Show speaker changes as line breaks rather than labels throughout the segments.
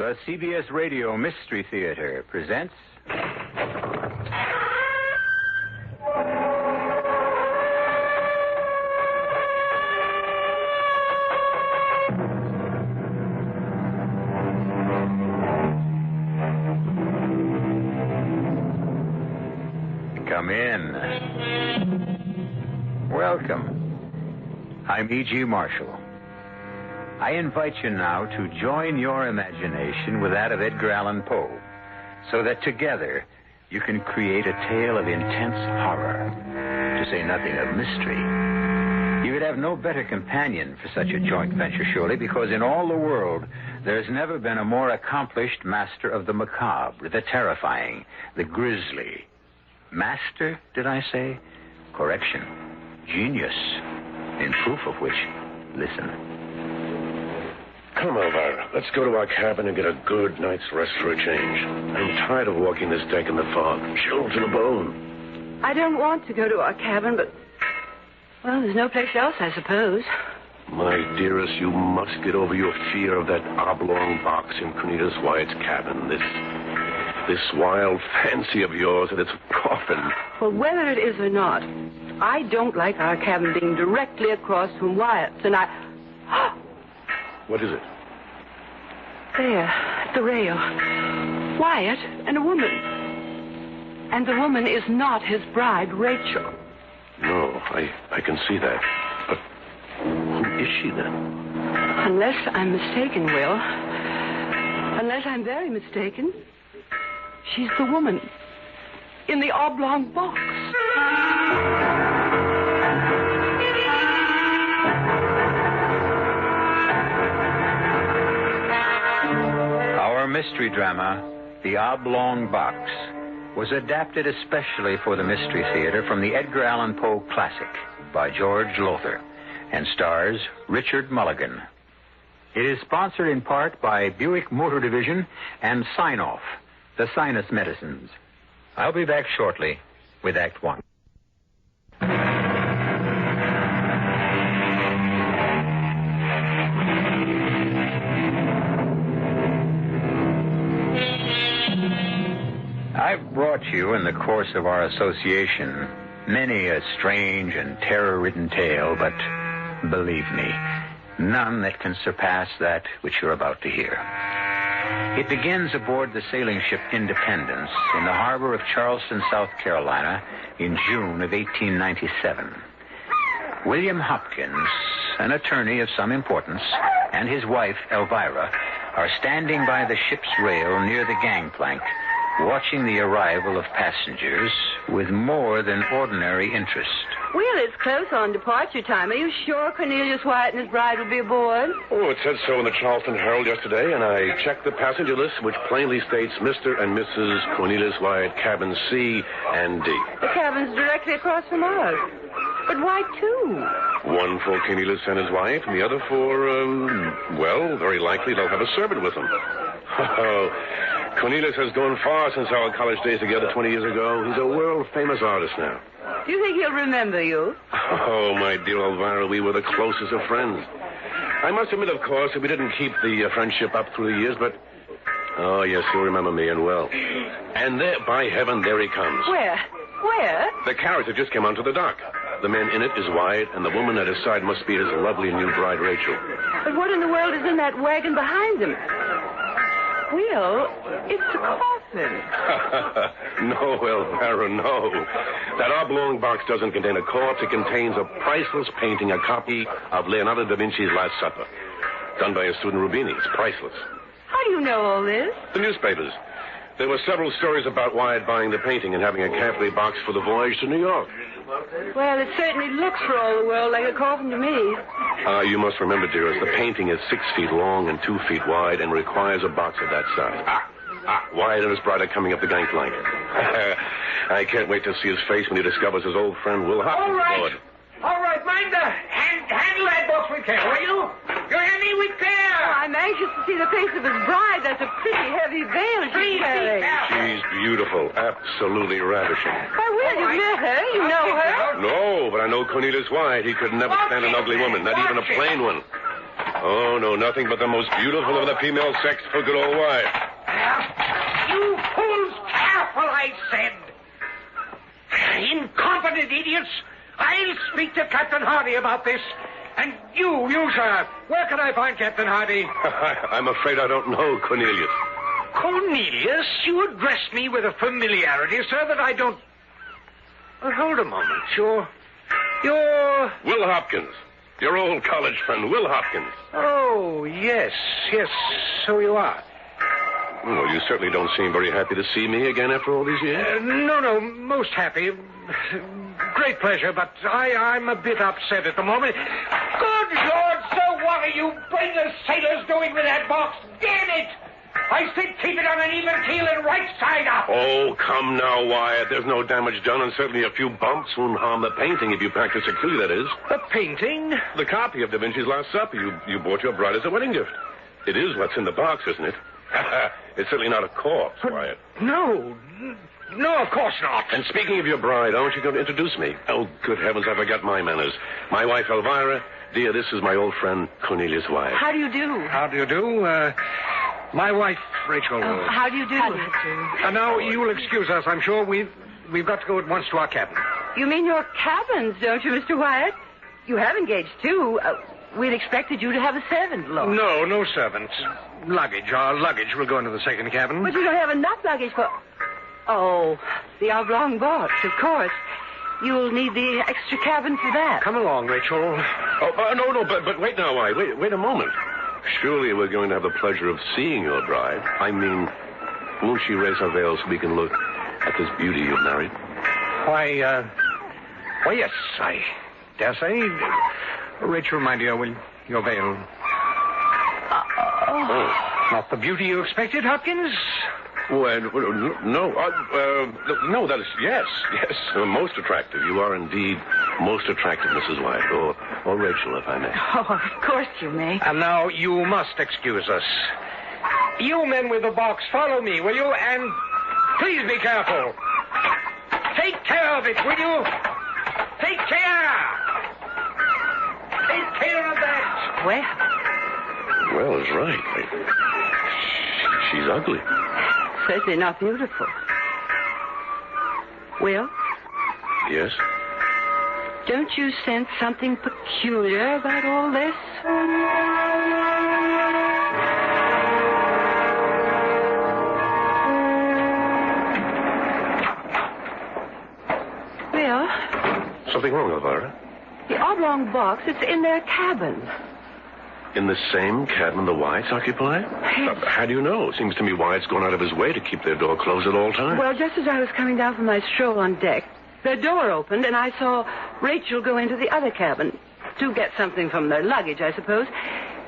The CBS Radio Mystery Theater presents... Come in. Welcome. I'm E.G. Marshall. I invite you now to join your imagination with that of Edgar Allan Poe, so that together you can create a tale of intense horror, to say nothing of mystery. You would have no better companion for such a joint venture, surely, because in all the world there's never been a more accomplished master of the macabre, the terrifying, the grisly. Master, did I say? Correction. Genius. In proof of which, listen.
Come, Elvira. Let's go to our cabin and get a good night's rest for a change. I'm tired of walking this deck in the fog. Chilled to the bone.
I don't want to go to our cabin, but... well, there's no place else, I suppose.
My dearest, you must get over your fear of that oblong box in Cornelius Wyatt's cabin. This wild fancy of yours that it's a coffin.
Well, whether it is or not, I don't like our cabin being directly across from Wyatt's, and I...
What is it?
There, at the rail. Wyatt and a woman. And the woman is not his bride, Rachel.
No, I can see that. But who is she then?
Unless I'm mistaken, Will. Unless I'm very mistaken, she's the woman in the oblong box.
Our mystery drama, The Oblong Box, was adapted especially for the Mystery Theater from the Edgar Allan Poe classic by George Lowthar and stars Richard Mulligan. It is sponsored in part by Buick Motor Division and Sign-Off, the sinus medicines. I'll be back shortly with Act One. I've brought you in the course of our association many a strange and terror-ridden tale, but believe me, none that can surpass that which you're about to hear. It begins aboard the sailing ship Independence in the harbor of Charleston, South Carolina, in June of 1897. William Hopkins, an attorney of some importance, and his wife, Elvira, are standing by the ship's rail near the gangplank, watching the arrival of passengers with more than ordinary interest.
Will, it's close on departure time. Are you sure Cornelius Wyatt and his bride will be aboard?
Oh, it said so in the Charleston Herald yesterday, and I checked the passenger list, which plainly states Mr. and Mrs. Cornelius Wyatt, cabin C and D.
The cabin's directly across from ours. But why two?
One for Cornelius and his wife, and the other for, well, very likely they'll have a servant with them. Cornelius has gone far since our college days together 20 years ago. He's a world-famous artist now.
Do you think he'll remember you?
Oh, my dear Elvira, we were the closest of friends. I must admit, of course, that we didn't keep the friendship up through the years, but... oh, yes, he'll remember me and well. And there, by heaven, there he comes.
Where? Where?
The carriage that just came onto the dock. The man in it is Wyatt, and the woman at his side must be his lovely new bride, Rachel.
But what in the world is in that wagon behind him? Will, it's a coffin.
No, Elvira, no. That oblong box doesn't contain a corpse. It contains a priceless painting, a copy of Leonardo da Vinci's Last Supper, done by his student Rubini. It's priceless.
How do you know all this?
The newspapers. There were several stories about Wyatt buying the painting and having a carefully boxed for the voyage to New York.
Well, it certainly looks for all the world like a coffin to me.
You must remember, dearest, the painting is 6 feet long and 2 feet wide and requires a box of that size. Wyatt and his bride are coming up the gangplank. I can't wait to see his face when he discovers his old friend Will Hopkins aboard.
All right, mind handle that box with care, will you? You hear me with care.
Oh, I'm anxious to see the face of his bride. That's a pretty heavy veil she's carrying.
She's beautiful, absolutely ravishing.
Why, Will, you met her. You know her.
No, but I know Cornelius Wyatt. He could never stand an ugly woman, not even a plain one. Oh, no, nothing but the most beautiful of the female sex for good old Wyatt.
You fools, careful, I said. Incompetent idiots. I'll speak to Captain Hardy about this. And you, sir, where can I find Captain Hardy?
I'm afraid I don't know, Cornelius.
Cornelius? You address me with a familiarity, sir, that I don't... Well, hold a moment. You're...
Will Hopkins. Your old college friend, Will Hopkins.
Oh, yes, so you are.
Well, you certainly don't seem very happy to see me again after all these years.
No, most happy. Great pleasure, but I'm a bit upset at the moment. Good Lord, sir, what are you brainless sailors doing with that box? Damn it! I said keep it on an even keel and right side up.
Oh, come now, Wyatt. There's no damage done, and certainly a few bumps won't harm the painting if you practice securely, that is.
The painting?
The copy of Da Vinci's Last Supper you bought your bride as a wedding gift. It is what's in the box, isn't it? It's certainly not a corpse, Wyatt.
No, of course not.
And speaking of your bride, aren't you going to introduce me? Oh, good heavens, I forgot my manners. My wife, Elvira. Dear, this is my old friend, Cornelius Wyatt.
How do you do?
How do you do? My wife, Rachel.
How do you do?
Now, you will excuse us. I'm sure we've got to go at once to our cabin.
You mean your cabins, don't you, Mr. Wyatt? You have engaged two. We'd expected you to have a servant, Lord.
No servants. Luggage. Our luggage will go into the second cabin.
But you don't have enough luggage for... Oh, the oblong box, of course. You'll need the extra cabin for that.
Come along, Rachel.
Oh, no, but wait now, Wyatt. Wait a moment. Surely we're going to have the pleasure of seeing your bride. I mean, won't she raise her veil so we can look at this beauty you've married?
Why, yes, I dare say. Rachel, my dear, will your veil... Not the beauty you expected, Hopkins?
Well, no. No, that is... Yes. Most attractive. You are indeed most attractive, Mrs. Wyatt. Or Rachel, if I may.
Oh, of course you may.
And now you must excuse us. You men with the box, follow me, will you? And please be careful. Take care of it, will you? Take care. Take care of that.
Well, it's right. She's ugly.
Certainly not beautiful. Will?
Yes?
Don't you sense something peculiar about all this? Will?
Something wrong, Elvira?
The oblong box, it's in their cabin.
In the same cabin the Wyatts occupy?
Yes.
How do you know? It seems to me Wyatt's gone out of his way to keep their door closed at all times.
Well, just as I was coming down from my stroll on deck, their door opened, and I saw Rachel go into the other cabin to get something from their luggage, I suppose.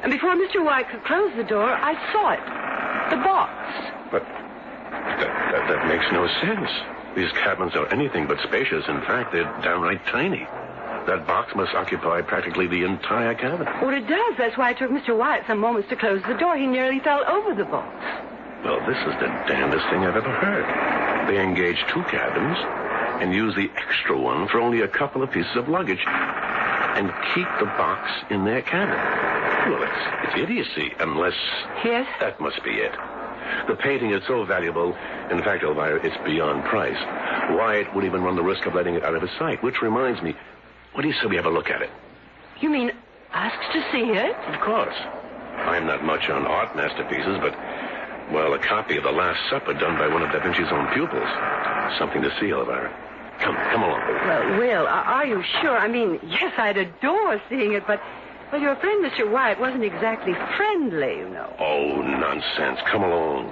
And before Mr. Wyatt could close the door, I saw it. The box.
But that makes no sense. These cabins are anything but spacious. In fact, they're downright tiny. That box must occupy practically the entire cabin.
Well, it does. That's why it took Mr. Wyatt some moments to close the door. He nearly fell over the box.
Well, this is the damnedest thing I've ever heard. They engage two cabins and use the extra one for only a couple of pieces of luggage and keep the box in their cabin. Well, it's idiocy, unless...
Yes?
That must be it. The painting is so valuable. In fact, Elvira, it's beyond price. Wyatt wouldn't even run the risk of letting it out of his sight, which reminds me... What do you say we have a look at it?
You mean asked to see it?
Of course. I'm not much on art masterpieces, but, well, a copy of The Last Supper done by one of Da Vinci's own pupils. Something to see, Elvira. Come along.
Well, Will, are you sure? I mean, yes, I'd adore seeing it, but your friend, Mr. Wyatt, wasn't exactly friendly, you know.
Oh, nonsense. Come along.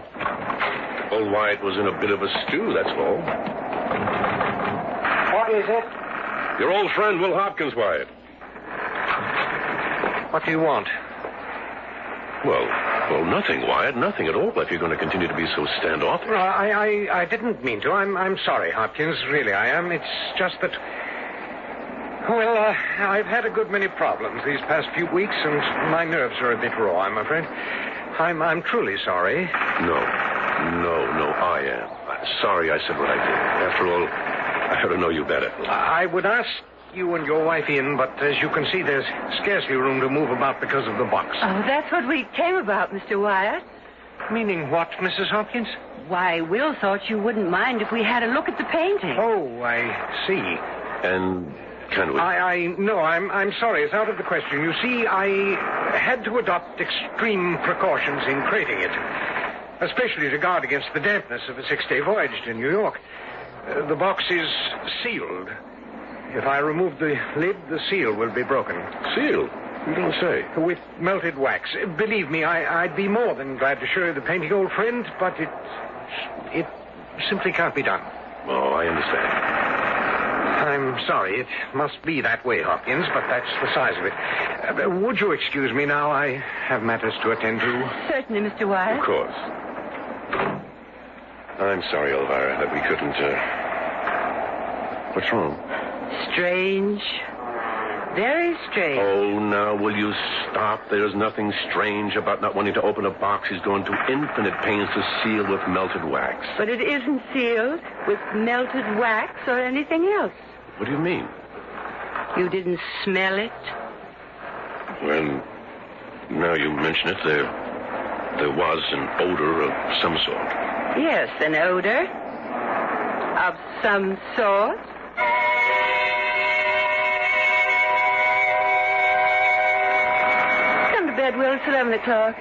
Old Wyatt was in a bit of a stew, that's all.
What is it?
Your old friend, Will Hopkins, Wyatt.
What do you want?
Well, nothing, Wyatt. Nothing at all, if you're going to continue to be so standoffish.
Well, I didn't mean to. I'm sorry, Hopkins. Really, I am. It's just that... Well, I've had a good many problems these past few weeks, and my nerves are a bit raw, I'm afraid. I'm truly sorry.
No, I am. Sorry I said what I did. After all, I ought to know you better.
I would ask you and your wife in, but as you can see, there's scarcely room to move about because of the box.
Oh, that's what we came about, Mr. Wyatt.
Meaning what, Mrs. Hopkins?
Why, Will thought you wouldn't mind if we had a look at the painting.
Oh, I see.
And can we?
No, I'm sorry. It's out of the question. You see, I had to adopt extreme precautions in creating it, especially to guard against the dampness of a 6-day voyage to New York. The box is sealed. If I remove the lid, the seal will be broken.
Sealed? You don't say.
With melted wax. Believe me, I'd be more than glad to show you the painting, old friend, but it simply can't be done.
Oh, I understand.
I'm sorry. It must be that way, Hopkins, but that's the size of it. Would you excuse me now? I have matters to attend to.
Certainly, Mr. Wyatt.
Of course. I'm sorry, Elvira, that we couldn't, What's wrong?
Strange. Very strange.
Oh, now, will you stop? There's nothing strange about not wanting to open a box he's going to infinite pains to seal with melted wax.
But it isn't sealed with melted wax or anything else.
What do you mean?
You didn't smell it?
Well, now you mention it, there was an odor of some sort.
Yes, an odor of some sort. Come to bed, Will. It's 11 o'clock.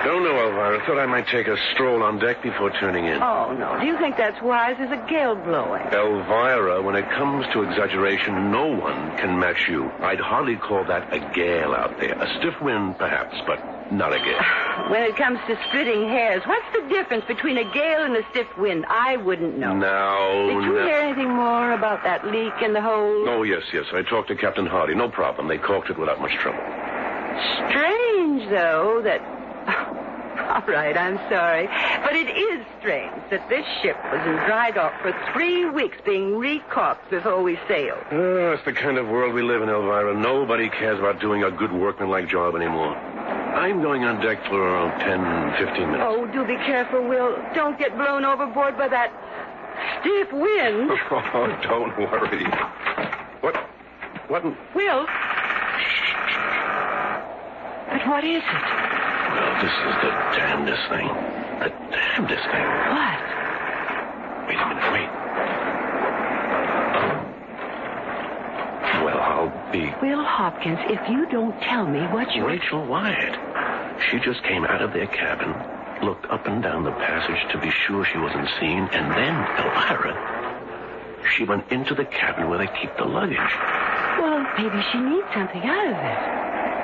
Don't know, Elvira. Thought I might take a stroll on deck before turning in.
Oh, no. Do you think that's wise? There's a gale blowing.
Elvira, when it comes to exaggeration, no one can match you. I'd hardly call that a gale out there. A stiff wind, perhaps, but not a gale.
When it comes to splitting hairs, what's the difference between a gale and a stiff wind? I wouldn't know. Did you hear anything more about that leak in the hold?
Oh, yes. I talked to Captain Hardy. No problem. They caulked it without much trouble.
Strange, though, that... All right, I'm sorry. But it is strange that this ship was in dry dock for 3 weeks being recaulked before we sailed.
Oh, it's the kind of world we live in, Elvira. Nobody cares about doing a good workmanlike job anymore. I'm going on deck for around 10, 15 minutes.
Oh, do be careful, Will. Don't get blown overboard by that stiff wind.
Oh, don't worry. What?
Will? But what is it?
Well, this is the damnedest thing. The damnedest thing.
What?
Wait a minute, wait. Well, I'll be...
Will Hopkins, if you don't tell me what you...
Rachel Wyatt. She just came out of their cabin, looked up and down the passage to be sure she wasn't seen, and then, Elvira, she went into the cabin where they keep the luggage.
Well, maybe she needs something out of it.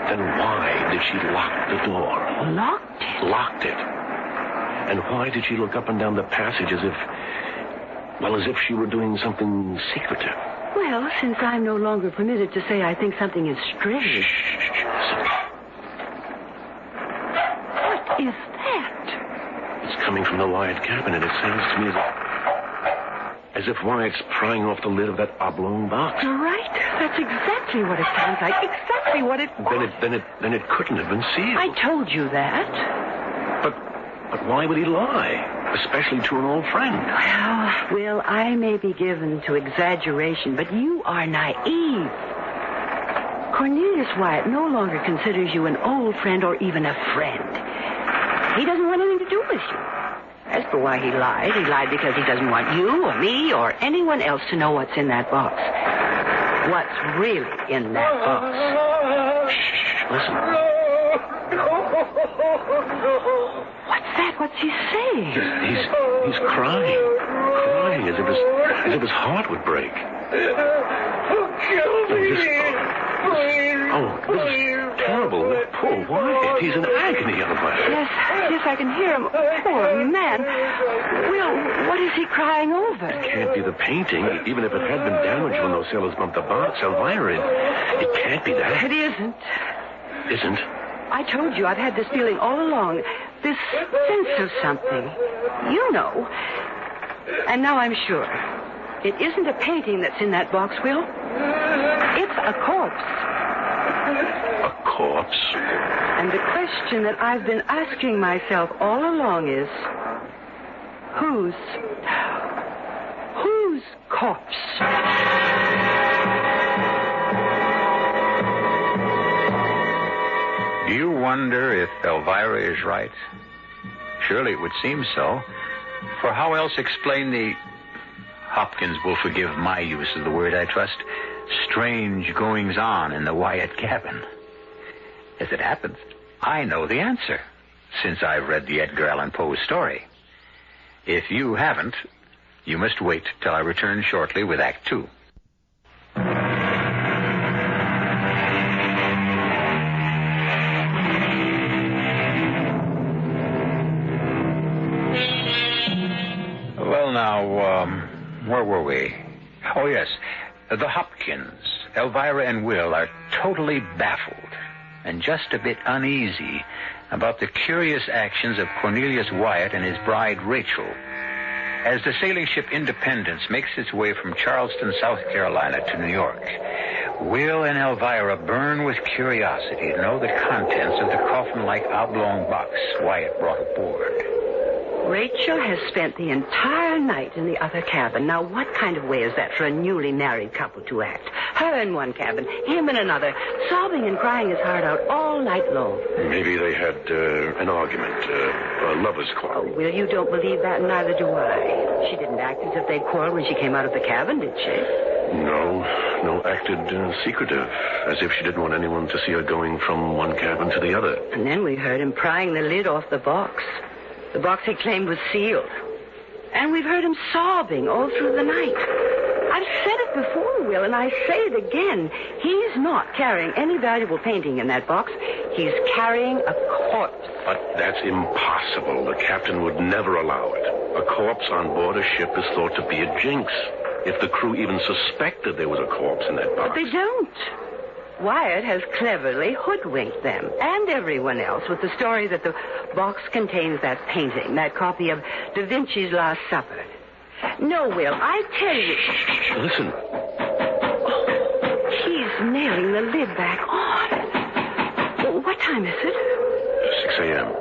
Then why did she lock the door?
Locked it?
Locked it. And why did she look up and down the passage as if she were doing something secretive?
Well, since I'm no longer permitted to say I think something is strange.
Shh. Listen.
What is that?
It's coming from the Wyatt cabin, and it sounds to me as if Wyatt's prying off the lid of that oblong box.
You're right. That's exactly what it sounds like. Exactly what it was.
Then it couldn't have been sealed.
I told you that.
But why would he lie? Especially to an old friend.
Well, Will, I may be given to exaggeration, but you are naive. Cornelius Wyatt no longer considers you an old friend or even a friend. He doesn't want anything to do with you. As for why he lied because he doesn't want you or me or anyone else to know what's in that box. What's really in that box.
Shh, listen.
What's that? What's he saying?
He's crying as if his heart would break. This is terrible. Poor Wyatt. He's in agony, Elvira.
Yes, I can hear him. Poor man. Will, what is he crying over?
It can't be the painting, even if it had been damaged when those sailors bumped the box. Elvira, it can't be that.
It isn't.
Isn't?
I told you I've had this feeling all along. This sense of something. You know. And now I'm sure. It isn't a painting that's in that box, Will. It's a corpse.
A corpse?
And the question that I've been asking myself all along is, whose corpse?
Do you wonder if Elvira is right? Surely it would seem so. For how else explain the... Hopkins will forgive my use of the word, I trust. Strange goings-on in the Wyatt cabin. As it happens, I know the answer, since I've read the Edgar Allan Poe story. If you haven't, you must wait till I return shortly with Act 2. Well, now, where were we? Oh, yes. The Hopkins, Elvira and Will are totally baffled and just a bit uneasy about the curious actions of Cornelius Wyatt and his bride, Rachel. As the sailing ship Independence makes its way from Charleston, South Carolina to New York, Will and Elvira burn with curiosity to know the contents of the coffin-like oblong box Wyatt brought aboard.
Rachel has spent the entire night in the other cabin. Now, what kind of way is that for a newly married couple to act? Her in one cabin, him in another, sobbing and crying his heart out all night long.
Maybe they had an argument, a lover's quarrel.
Oh, Will, you don't believe that, and neither do I. She didn't act as if they quarreled when she came out of the cabin, did she?
No, acted secretive, as if she didn't want anyone to see her going from one cabin to the other.
And then we heard him prying the lid off the box. The box he claimed was sealed. And we've heard him sobbing all through the night. I've said it before, Will, and I say it again. He's not carrying any valuable painting in that box. He's carrying a corpse.
But that's impossible. The captain would never allow it. A corpse on board a ship is thought to be a jinx. If the crew even suspected there was a corpse in that box.
But they don't. Wyatt has cleverly hoodwinked them and everyone else with the story that the box contains that painting, that copy of Da Vinci's Last Supper. No, Will, I tell you...
Shh, listen.
Oh, he's nailing the lid back on. What time is it?
6 a.m.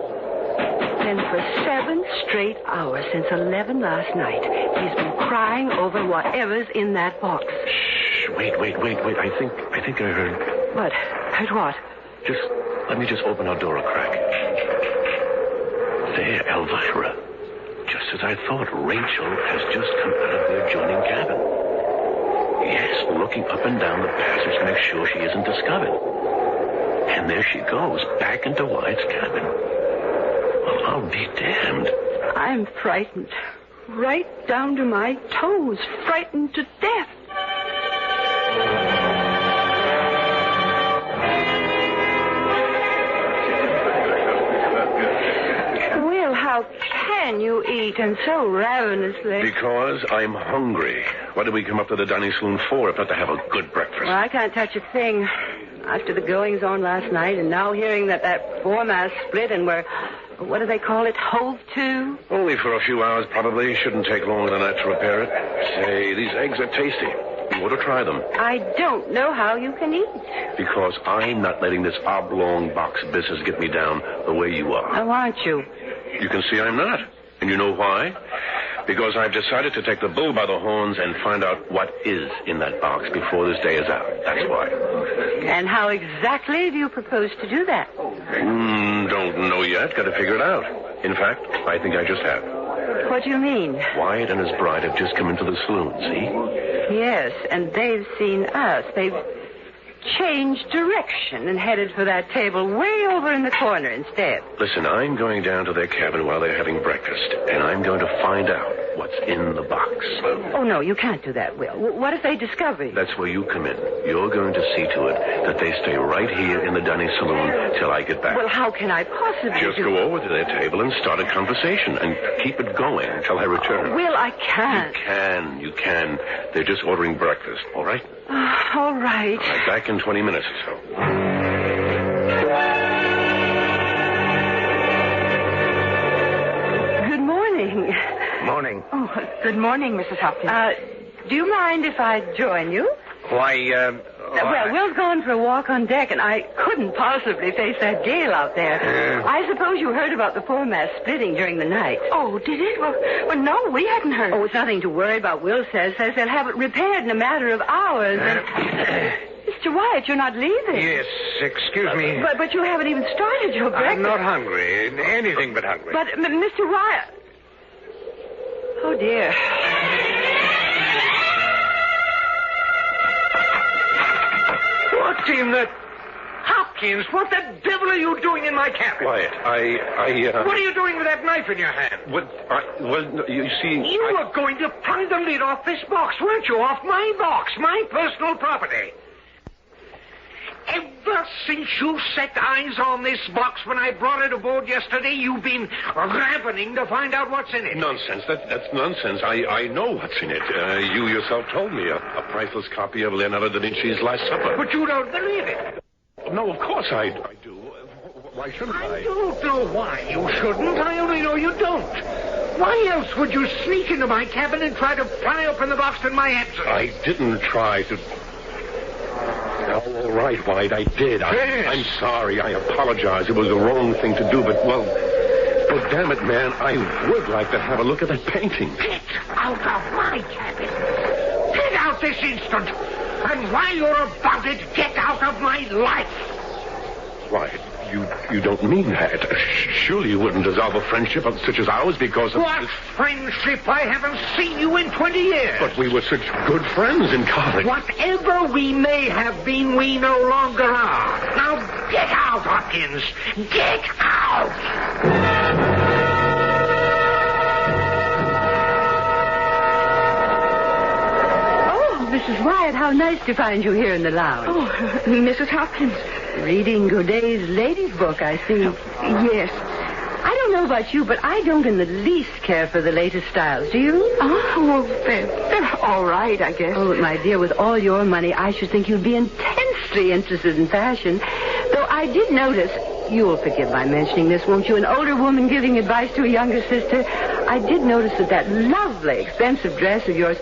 Then for 7 straight hours since 11 last night, he's been crying over whatever's in that box.
Shh, wait. I think I heard...
What? Heard what?
Let me just open our door a crack. There, Elvira. Just as I thought, Rachel has just come out of the adjoining cabin. Yes, looking up and down the passage to make sure she isn't discovered. And there she goes, back into Wyatt's cabin. Well, I'll be damned.
I'm frightened. Right down to my toes. Frightened to death. Will, how can you eat and so ravenously?
Because I'm hungry. What did we come up to the dining saloon for if not to have a good breakfast?
Well, I can't touch a thing. After the goings-on last night and now hearing that foremast split and we're... What do they call it? Hove to?
Only for a few hours, probably. Shouldn't take longer than that to repair it. Say, these eggs are tasty. You ought to try them.
I don't know how you can eat.
Because I'm not letting this oblong box business get me down the way you are.
How aren't you?
You can see I'm not. And you know why? Because I've decided to take the bull by the horns and find out what is in that box before this day is out. That's why.
And how exactly do you propose to do that?
Don't know yet. Got to figure it out. In fact, I think I just have.
What do you mean?
Wyatt and his bride have just come into the saloon, see?
Yes, and they've seen us. They've changed direction and headed for that table way over in the corner instead.
Listen, I'm going down to their cabin while they're having breakfast, and I'm going to find out what's in the box.
Oh, no, you can't do that, Will. What if they discover you?
That's where you come in. You're going to see to it that they stay right here in the dining saloon till I get back.
Well, how can I possibly
Just go over to their table and start a conversation and keep it going till I return.
Oh, Will, I can't.
You can. They're just ordering breakfast, all right?
All right.
All right, back in 20 minutes or so.
Good morning.
Morning.
Oh, good morning, Mrs. Hopkins. Do you mind if I join you?
Why,
Well, Will's gone for a walk on deck, and I couldn't possibly face that gale out there. I suppose you heard about the foremast splitting during the night.
Oh, did it? Well, no, we hadn't heard.
Oh, it's nothing to worry about, Will says. Says they'll have it repaired in a matter of hours. And... Mr. Wyatt, you're not leaving.
Yes, excuse me.
But you haven't even started your breakfast.
I'm not hungry. Anything but hungry.
But, Mr. Wyatt... Oh, dear.
What in the... Hopkins, what the devil are you doing in my cabin?
Wyatt,
What are you doing with that knife in your hand?
You see...
You were going to pry the lid off this box, weren't you? Off my box, my personal property. Ever since you set eyes on this box when I brought it aboard yesterday, you've been ravening to find out what's in it.
Nonsense. That's nonsense. I know what's in it. You yourself told me. A priceless copy of Leonardo da Vinci's Last Supper.
But you don't believe it.
No, of course I do. Why shouldn't I?
I don't know why you shouldn't. I only know you don't. Why else would you sneak into my cabin and try to pry open the box in my absence?
I didn't try to... All right, Wyatt, I did. I'm sorry. I apologize. It was the wrong thing to do, but, well, damn it, man, I would like to have a look at that painting.
Get out of my cabin. Get out this instant. And while you're about it, get out of my life.
Wyatt, you don't mean that. Surely you wouldn't dissolve a friendship such as ours because of...
What friendship? I haven't seen you in 20 years.
But we were such good friends in college.
Whatever we may have been, we no longer are. Now get out, Hopkins. Get out!
Mrs. Wyatt, how nice to find you here in the lounge.
Oh, Mrs. Hopkins.
Reading Godey's ladies' book, I see.
Yes.
I don't know about you, but I don't in the least care for the latest styles. Do you?
Oh, well, they're all right, I guess.
Oh, my dear, with all your money, I should think you'd be intensely interested in fashion. Though I did notice, you'll forgive my mentioning this, won't you? An older woman giving advice to a younger sister. I did notice that lovely, expensive dress of yours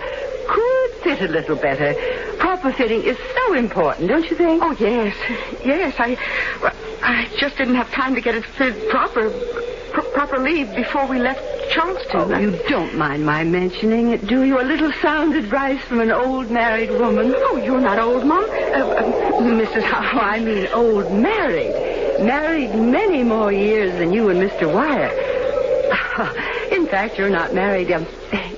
could fit a little better. Proper fitting is so important, don't you think?
Oh, yes. Yes, I just didn't have time to get it fit properly before we left Charleston.
Oh, you don't mind my mentioning it, do you? A little sound advice from an old married woman.
Oh, you're not old, Mom. Mrs. Hopkins.
I mean old married. Married many more years than you and Mr. Wyatt. In fact, you're not married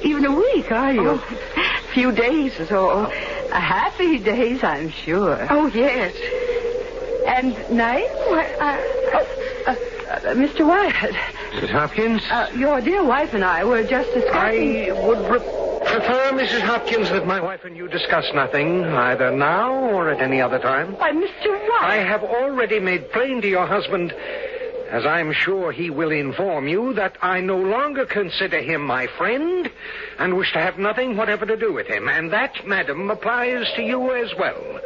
even a week, are you?
Oh, a few days or so.
Happy days, I'm sure.
Oh, yes.
And nice? Mr. Wyatt.
Mrs. Hopkins?
Your dear wife and I were just discussing...
I would prefer, Mrs. Hopkins, that my wife and you discuss nothing, either now or at any other time.
Why, Mr. Wyatt...
I have already made plain to your husband, as I'm sure he will inform you, that I no longer consider him my friend and wish to have nothing whatever to do with him. And that, madam, applies to you as well.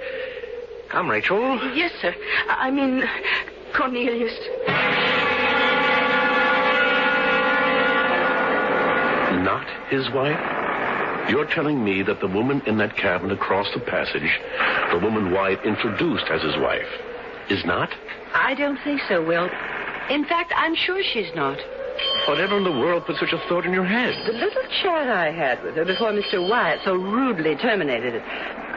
Come, Rachel.
Yes, sir. I mean, Cornelius.
Not his wife? You're telling me that the woman in that cabin across the passage, the woman Wyatt introduced as his wife, is not?
I don't think so, Will. In fact, I'm sure she's not.
Whatever in the world put such a thought in your head?
The little chat I had with her before Mr. Wyatt so rudely terminated it.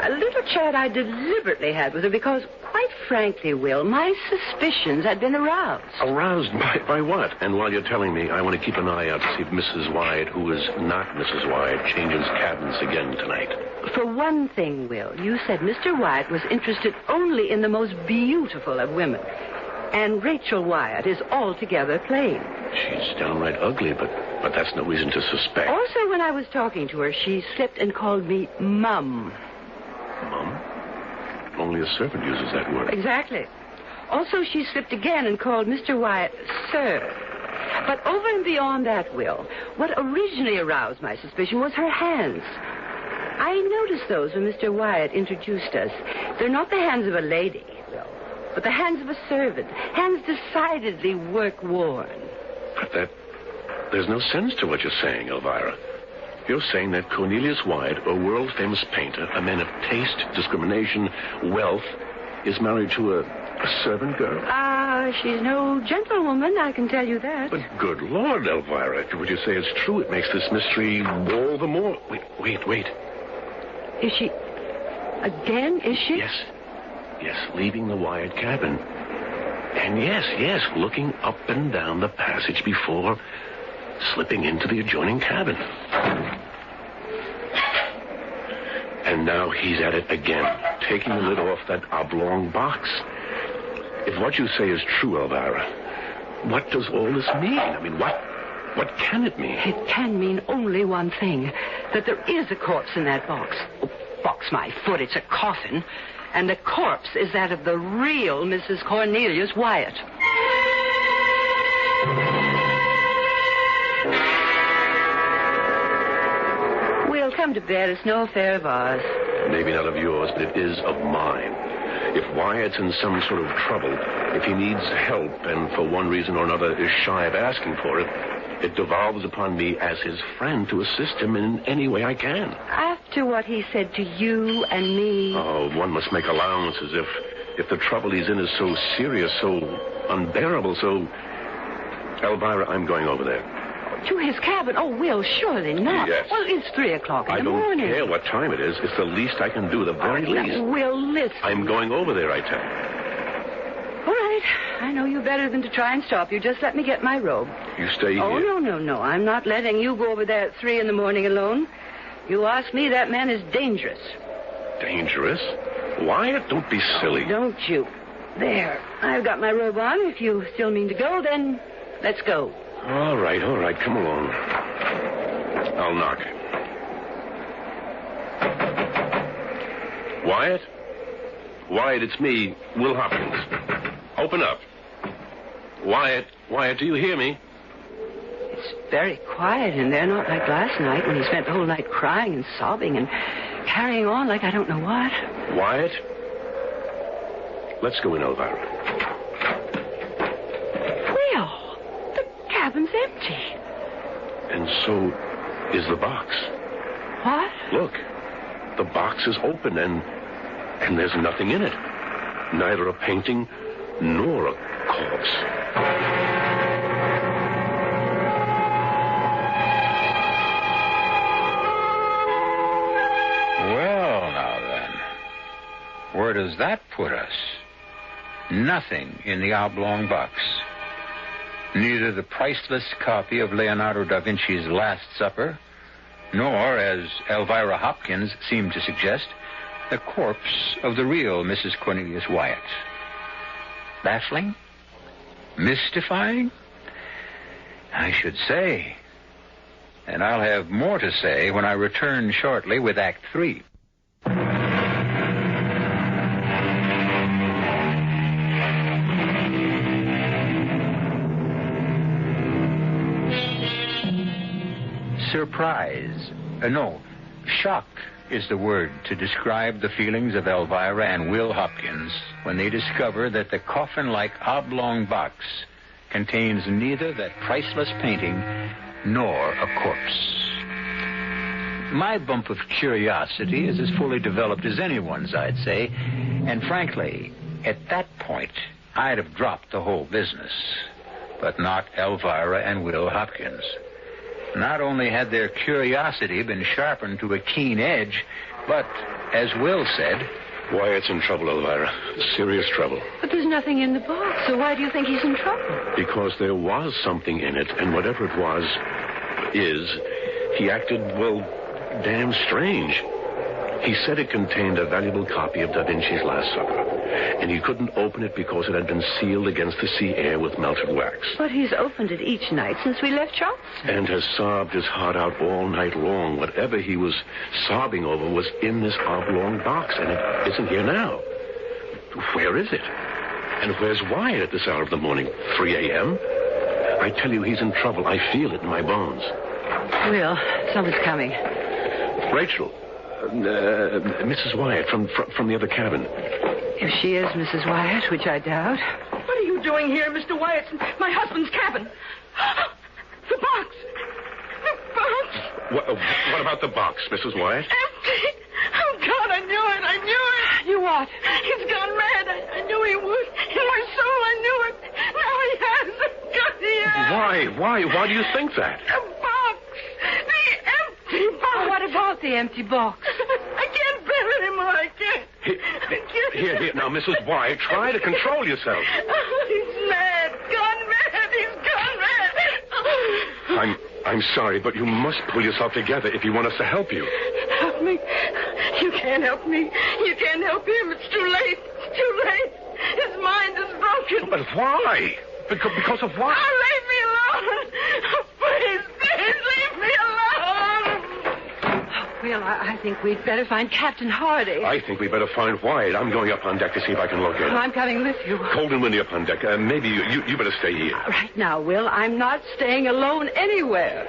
A little chat I deliberately had with her because, quite frankly, Will, my suspicions had been aroused.
Aroused by what? And while you're telling me, I want to keep an eye out to see if Mrs. Wyatt, who is not Mrs. Wyatt, changes cabins again tonight.
For one thing, Will, you said Mr. Wyatt was interested only in the most beautiful of women. And Rachel Wyatt is altogether plain.
She's downright ugly, but that's no reason to suspect.
Also, when I was talking to her, she slipped and called me Mum.
Mum? Only a servant uses that word.
Exactly. Also, she slipped again and called Mr. Wyatt Sir. But over and beyond that, Will, what originally aroused my suspicion was her hands. I noticed those when Mr. Wyatt introduced us. They're not the hands of a lady, Will, but the hands of a servant. Hands decidedly work-worn.
But there's no sense to what you're saying, Elvira. You're saying that Cornelius Wyatt, a world-famous painter, a man of taste, discrimination, wealth, is married to a servant girl?
She's no gentlewoman, I can tell you that.
But good Lord, Elvira, would you say it's true? It makes this mystery all the more... Wait.
Is she... Again, is she?
Yes. Yes, leaving the Wyatt cabin. And yes, looking up and down the passage before slipping into the adjoining cabin. And now he's at it again, taking the lid off that oblong box. If what you say is true, Elvira, what does all this mean? I mean, what can it mean?
It can mean only one thing, that there is a corpse in that box. Oh, box my foot, it's a coffin. And the corpse is that of the real Mrs. Cornelius Wyatt. We'll come to bed. It's no affair of ours.
Maybe not of yours, but it is of mine. If Wyatt's in some sort of trouble, if he needs help and for one reason or another is shy of asking for it, it devolves upon me as his friend to assist him in any way I can.
After what he said to you and me...
Oh, one must make allowances if the trouble he's in is so serious, so unbearable, so... Elvira, I'm going over there.
To his cabin? Oh, Will, surely not.
Yes.
Well, it's 3 o'clock in the morning.
I don't care what time it is. It's the least I can do, the very least.
Will, listen.
I'm going over there, I tell you.
All right. I know you better than to try and stop you. Just let me get my robe.
You stay here.
Oh, no. I'm not letting you go over there at 3 in the morning alone. You ask me, that man is dangerous.
Dangerous? Wyatt, don't be silly.
Don't you? There. I've got my robe on. If you still mean to go, then let's go.
All right. Come along. I'll knock. Wyatt? Wyatt, it's me, Will Hopkins. Open up. Wyatt, do you hear me?
It's very quiet in there, not like last night when he spent the whole night crying and sobbing and carrying on like I don't know what.
Wyatt? Let's go in, Elvira.
Will, the cabin's empty.
And so is the box.
What?
Look, the box is open and there's nothing in it. Neither a painting nor a corpse.
Well, now then, where does that put us? Nothing in the oblong box. Neither the priceless copy of Leonardo da Vinci's Last Supper, nor, as Elvira Hopkins seemed to suggest, the corpse of the real Mrs. Cornelius Wyatt. Baffling? Mystifying? I should say. And I'll have more to say when I return shortly with Act 3. Surprise. No, shock is the word to describe the feelings of Elvira and Will Hopkins when they discover that the coffin-like oblong box contains neither that priceless painting nor a corpse. My bump of curiosity is as fully developed as anyone's, I'd say, and frankly, at that point, I'd have dropped the whole business. But not Elvira and Will Hopkins. Not only had their curiosity been sharpened to a keen edge, but, as Will said...
Wyatt's in trouble, Elvira. Serious trouble.
But there's nothing in the box, so why do you think he's in trouble?
Because there was something in it, and whatever it was, he acted, well, damn strange. He said it contained a valuable copy of Da Vinci's Last Supper, and he couldn't open it because it had been sealed against the sea air with melted wax.
But he's opened it each night since we left Charleston.
And has sobbed his heart out all night long. Whatever he was sobbing over was in this oblong box, and it isn't here now. Where is it? And where's Wyatt at this hour of the morning? 3 a.m.? I tell you, he's in trouble. I feel it in my bones.
Will, someone's coming.
Rachel. Mrs. Wyatt from the other cabin.
If she is Mrs. Wyatt, which I doubt.
What are you doing here, Mr. Wyatt? My husband's cabin. The box. The box.
What about the box, Mrs. Wyatt?
Empty. Oh, God, I knew it.
You what?
He's gone mad. I knew he would. In my soul, I knew it. Now he has. God, he has.
Why do you think that?
The box. The empty box.
What about the empty box?
I can't bear it anymore. I can't.
Here. Now, Mrs. Wyatt, try to control yourself.
He's mad. Gone mad. He's gone mad.
I'm sorry, but you must pull yourself together if you want us to help you.
Help me. You can't help me. You can't help him. It's too late. It's too late. His mind is broken.
But why? Because of what?
Oh, leave me alone. Please, leave me alone.
Well, I think we'd better find Captain Hardy.
I think we better find Wyatt. I'm going up on deck to see if I can locate him.
Well, I'm coming with you.
Cold and windy up on deck. Maybe you better stay here.
Right now, Will, I'm not staying alone anywhere.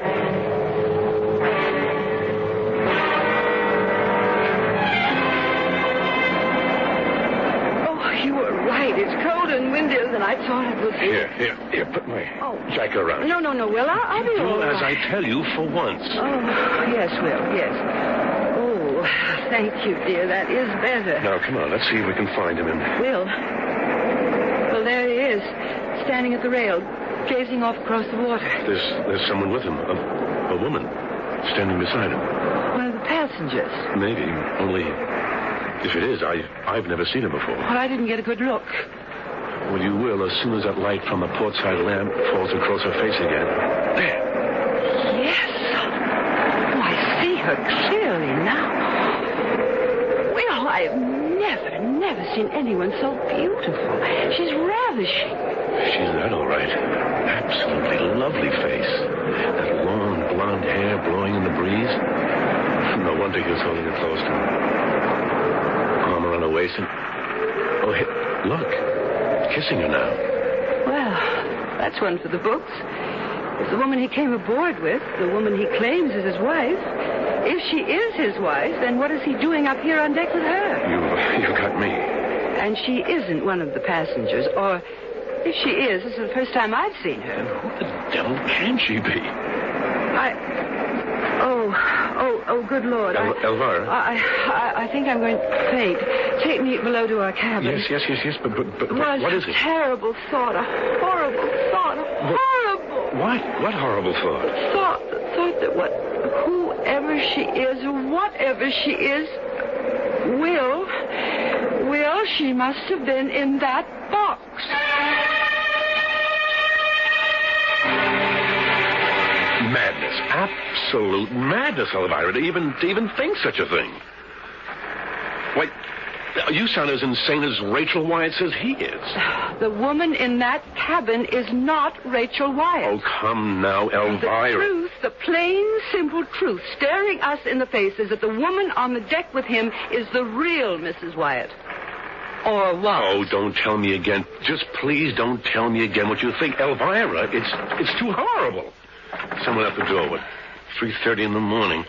Oh, you were right. It's cold and windier than I thought it would be.
Here. Put my jacket around.
No, Will. I'll be all
Do
right.
as I tell you for once.
Oh, yes, Will, yes. Oh, thank you, dear. That is better.
Now, come on. Let's see if we can find him.
Will. Well, there he is, standing at the rail, gazing off across the water.
There's someone with him. A woman standing beside him.
One of the passengers.
Maybe. Only, if it is, I've never seen her before.
Well, I didn't get a good look.
Well, you will as soon as that light from the port side lamp falls across her face again. There.
Yes. Oh, I see her clearly now. Well, I've never seen anyone so beautiful. She's ravishing.
She's that, all right. Absolutely lovely face. That long blonde hair blowing in the breeze. No wonder he was holding her close to him. Arm around her waist and... Oh, look. Kissing her now.
Well, that's one for the books. It's the woman he came aboard with, the woman he claims is his wife. If she is his wife, then what is he doing up here on deck with her?
You got me.
And she isn't one of the passengers, or if she is, this is the first time I've seen her.
And who the devil can she be?
Oh, good Lord.
Elvira?
I think I'm going to faint. Take me below to our cabin.
Yes, but
Well,
what is it?
A terrible thought, a horrible thought, horrible.
What horrible thought?
Thought that whoever she is, or whatever she is, Will, she must have been in that box.
Madness. Absolute madness, Elvira, to even think such a thing. Wait, you sound as insane as Rachel Wyatt says he is.
The woman in that cabin is not Rachel Wyatt.
Oh, come now, Elvira.
The truth, the plain, simple truth, staring us in the face is that the woman on the deck with him is the real Mrs. Wyatt. Or what?
Oh, don't tell me again. Just please don't tell me again what you think. Elvira, it's too horrible. Someone at the door. What? 3:30 in the morning.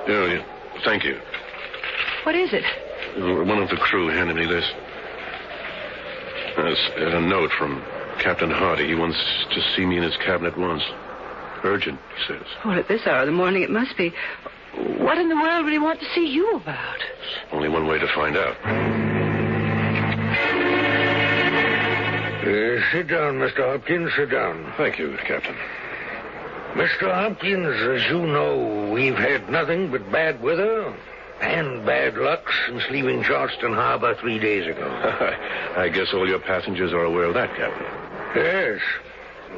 Yeah. Thank you.
What is it?
One of the crew handed me this. There's a note from Captain Hardy. He wants to see me in his cabin at once. Urgent, he says.
Well, at this hour of the morning it must be. What in the world would he want to see you about?
Only one way to find out.
Sit down, Mr. Hopkins. Sit down.
Thank you, Captain.
Mr. Hopkins, as you know, we've had nothing but bad weather and bad luck since leaving Charleston Harbor 3 days ago.
I guess all your passengers are aware of that, Captain.
Yes.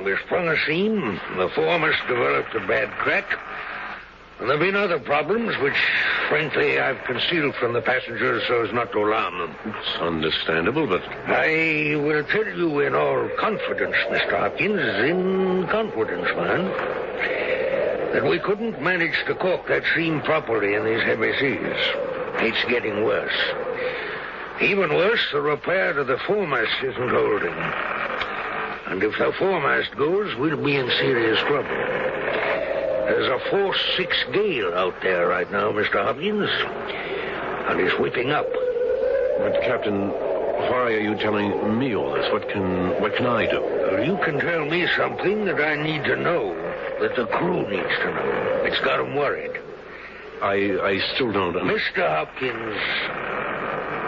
We sprung a seam. The foremast developed a bad crack. And there have been other problems which, frankly, I've concealed from the passengers so as not to alarm them.
It's understandable, but...
I will tell you in all confidence, Mr. Hopkins, in confidence, man, that we couldn't manage to caulk that seam properly in these heavy seas. It's getting worse. Even worse, the repair to the foremast isn't holding. And if the foremast goes, we'll be in serious trouble. There's a force 6 gale out there right now, Mr. Hopkins, and it's whipping up.
But, Captain, why are you telling me all this? What can I do?
Well, you can tell me something that I need to know, that the crew needs to know. It's got them worried.
I still don't...
Mr. Hopkins,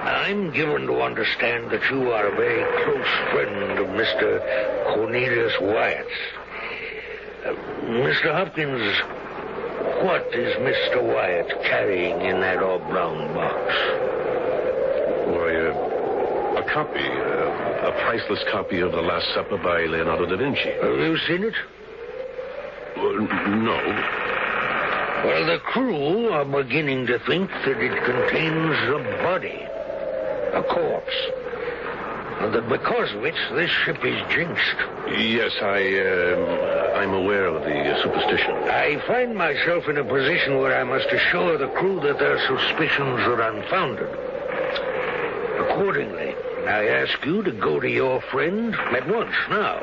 I'm given to understand that you are a very close friend of Mr. Cornelius Wyatt's. Mr. Hopkins, what is Mr. Wyatt carrying in that oblong box?
copy, a priceless copy of The Last Supper by Leonardo da Vinci.
Have you seen it?
No.
Well, the crew are beginning to think that it contains a body, a corpse. And that because of it, this ship is jinxed.
Yes, I'm aware of the superstition.
I find myself in a position where I must assure the crew that their suspicions are unfounded. Accordingly, I ask you to go to your friend at once now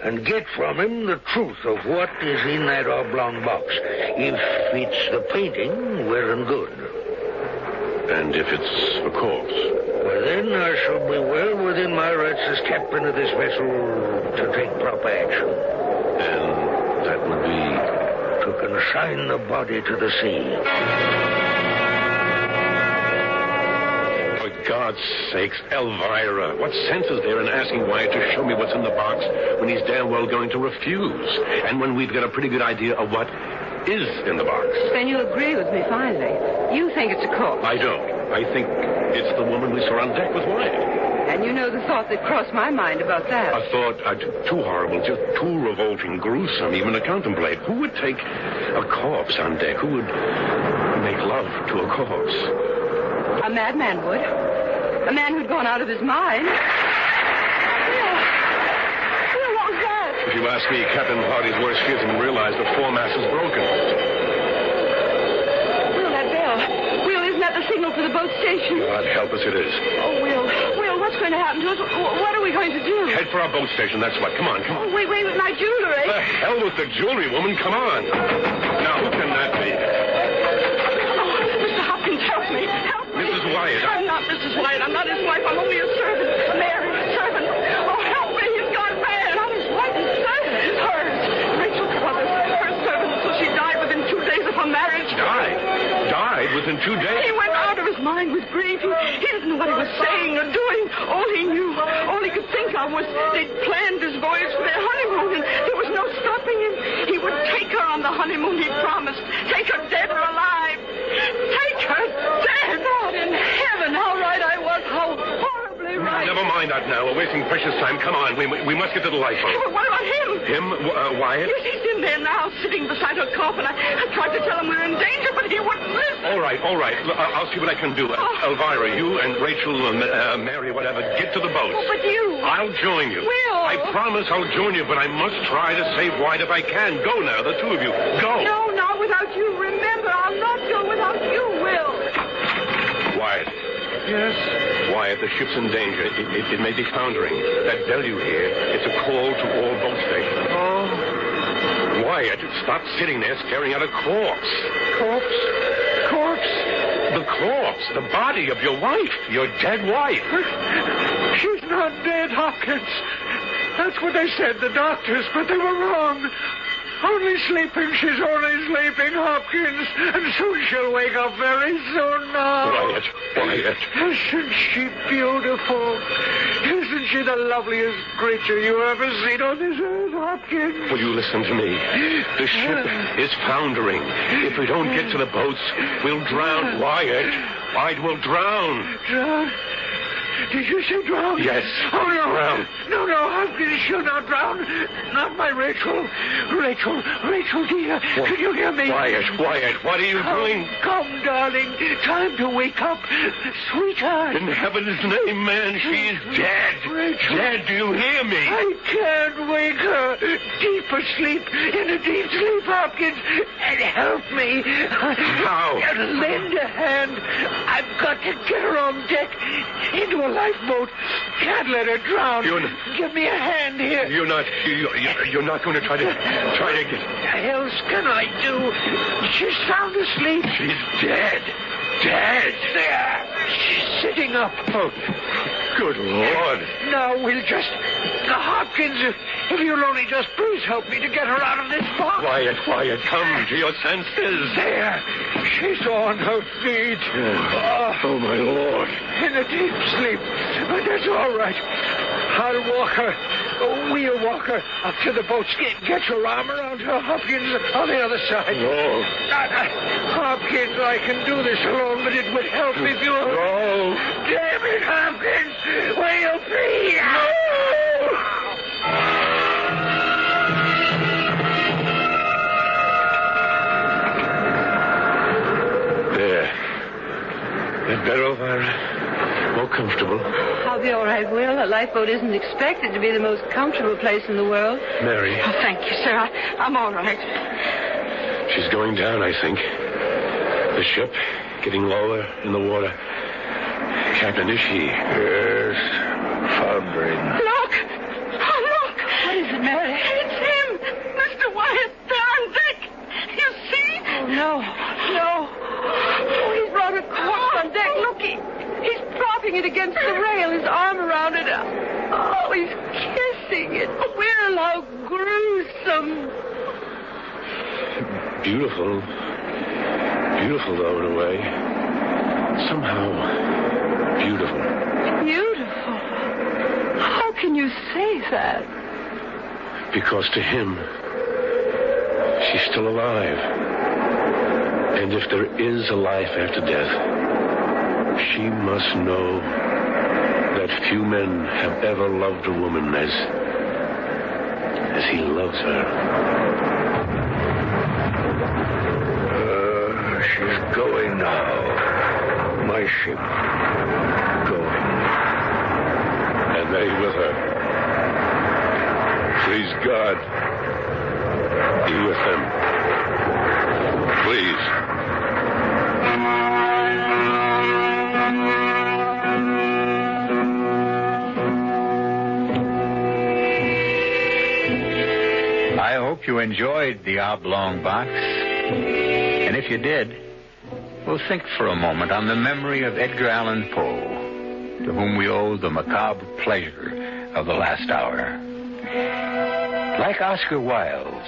and get from him the truth of what is in that oblong box. If it's the painting, well and good.
And if it's a corpse?
Well, then I shall be well within my rights as captain of this vessel to take proper action.
And that would be?
To consign the body to the sea.
For God's sakes, Elvira, what sense is there in asking Wyatt to show me what's in the box when he's damn well going to refuse? And when we've got a pretty good idea of what is in the box.
Then you agree with me finally. You think it's a corpse.
I don't. I think it's the woman we saw on deck with Wyatt.
And you know the thought that crossed my mind about that.
A thought too horrible, just too revolting, gruesome even to contemplate. Who would take a corpse on deck? Who would make love to a corpse?
A madman would. A man who'd gone out of his mind.
If you ask me, Captain Hardy's worst fears have been realized. The foremast is broken.
Will, that bell. Will, isn't that the signal for the boat station?
God help us, it is.
Oh, Will, what's going to happen to us? What are we going to do?
Head for our boat station, that's what. Come on.
Oh, wait, my jewelry.
The hell with the jewelry, woman. Come on. Now, who can that be?
Oh, Mr. Hopkins, help me. Help me.
Mrs. Wyatt.
I'm not Mrs. Wyatt. I'm not his wife. I'm only a servant. Mary, servant. Oh, help me. He's gone mad. Not his wife, his servant. Hers. Rachel's brother. Her servant. So she died within 2 days of her marriage.
Died within 2 days?
He went out of his mind with grief. He didn't know what he was saying or doing. All he knew, all he could think of was they'd planned this voyage for their honeymoon, and there was no stopping him. He would take her on the honeymoon he promised. Take her dead or alive. Take her dead. God in heaven, how right I was. How horribly right.
Never mind that now. We're wasting precious time. Come on. We must get to the lifeboat.
But what about him?
Him? Wyatt?
Yes, he's in there now, sitting beside her coffin. I tried to tell him we were in danger, but he wouldn't listen.
All right. I'll see what I can do. Elvira, you and Rachel, Mary, whatever, get to the boat.
Oh, but you...
I'll join you.
Will.
I promise I'll join you, but I must try to save Wyatt if I can. Go now, the two of you. Go.
No, not without you. Remember, I'll not go without you, Will.
Wyatt.
Yes?
Wyatt, the ship's in danger. It may be foundering. That bell you hear, it's a call to all boat stations.
Oh.
Wyatt, stop sitting there staring at a corpse.
Corpse?
The corpse, the body of your wife, your dead wife.
She's not dead, Hopkins. That's what they said, the doctors, but they were wrong. Only sleeping. She's only sleeping, Hopkins. And soon she'll wake up very soon now.
Wyatt.
Isn't she beautiful? Isn't she the loveliest creature you ever seen on this earth, Hopkins?
Will you listen to me? The ship is foundering. If we don't get to the boats, we'll drown. Wyatt will drown.
Drown? Did you say drown?
Yes.
Oh, no.
Drown.
No, Hopkins, she'll not drown. Not my Rachel. Rachel, dear. Can you hear me?
Wyatt, what are you doing?
Come, darling. Time to wake up. Sweetheart.
In heaven's name, man, she's dead.
Rachel.
Dead, do you hear me?
I can't wake her. Deep asleep, in a deep sleep, Hopkins. And help me.
How?
Lend a hand. I've got to get her on deck into a lifeboat. Can't let her drown. Give me a hand here.
You're not going to try to get...
What else can I do? She's sound asleep.
She's dead. Dead.
There. She's sitting up.
Oh, good Lord.
Now we'll just... Hopkins, if you'll only just please help me to get her out of this box.
Wyatt, come to your senses.
There. She's on her feet.
Oh, my Lord.
In a deep sleep. But that's all right.
I'll walk her. We'll walk her up to the boats. Get your arm around her, Hopkins, on the other side.
No.
Hopkins, I can do this alone, but it would help if you...
No.
Damn it, Hopkins! Will you please? No!
That better, Elvira? More comfortable?
I'll be all right, Will. A lifeboat isn't expected to be the most comfortable place in the world.
Mary.
Oh, thank you, sir. I'm all right.
She's going down, I think. The ship getting lower in the water. Captain, is she?
Yes. Foundering.
Look! Oh, look!
What is it, Mary?
It's him! Mr. Wyatt, there on deck! You see?
Oh, no. Oh, he's brought a corpse on deck. Look, he's propping it against the rail, his arm around it. Oh, he's kissing it. Will, how gruesome.
Beautiful. Beautiful, though, in a way. Somehow beautiful.
Beautiful? How can you say that?
Because to him, she's still alive. And if there is a life after death, she must know that few men have ever loved a woman as he loves her.
She's going now. My ship. Going.
And they with her. Please, God, be with them. Please.
I hope you enjoyed The Oblong Box. And if you did, we'll think for a moment on the memory of Edgar Allan Poe, to whom we owe the macabre pleasure of the last hour. Like Oscar Wilde's,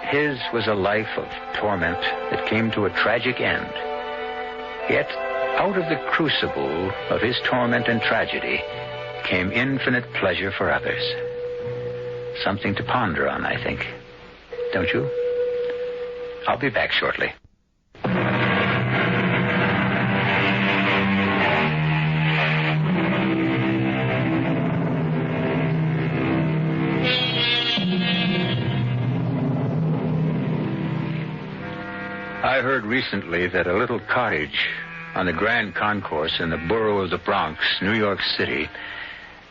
his was a life of torment that came to a tragic end. Yet, out of the crucible of his torment and tragedy came infinite pleasure for others. Something to ponder on, I think. Don't you? I'll be back shortly. I heard recently that a little cottage on the Grand Concourse in the borough of the Bronx, New York City,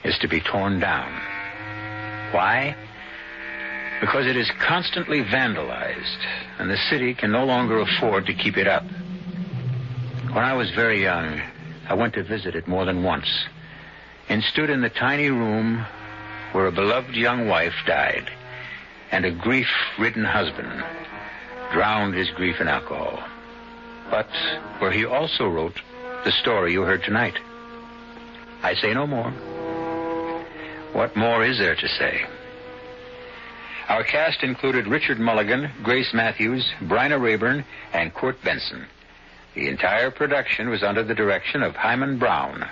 is to be torn down. Why? Because it is constantly vandalized, and the city can no longer afford to keep it up. When I was very young, I went to visit it more than once, and stood in the tiny room where a beloved young wife died, and a grief-ridden husband drowned his grief in alcohol. But where he also wrote the story you heard tonight. I say no more. What more is there to say? Our cast included Richard Mulligan, Grace Matthews, Bryna Raeburn, and Kurt Benson. The entire production was under the direction of Hyman Brown.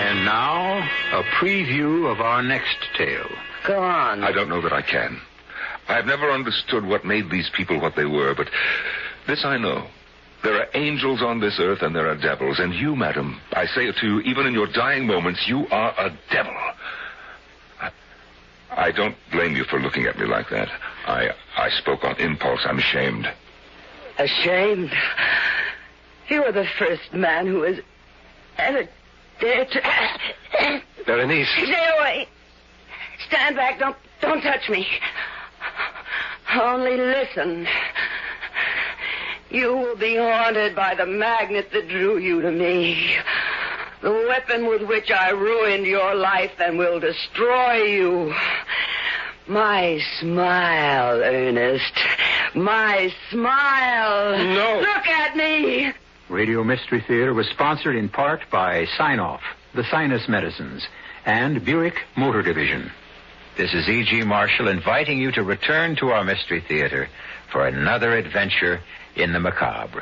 And now, a preview of our next tale.
Go on.
I don't know that I can. I've never understood what made these people what they were, but this I know. There are angels on this earth and there are devils. And you, madam, I say it to you, even in your dying moments, you are a devil. I don't blame you for looking at me like that. I spoke on impulse. I'm ashamed.
Ashamed? You are the first man who has ever dared to...
Berenice.
Stay away. Stand back. Don't touch me. Only listen. You will be haunted by the magnet that drew you to me. The weapon with which I ruined your life and will destroy you. My smile, Ernest. My smile.
No.
Look at me.
Radio Mystery Theater was sponsored in part by Sign-Off, the Sinus Medicines, and Buick Motor Division. This is E.G. Marshall inviting you to return to our Mystery Theater for another adventure in the macabre.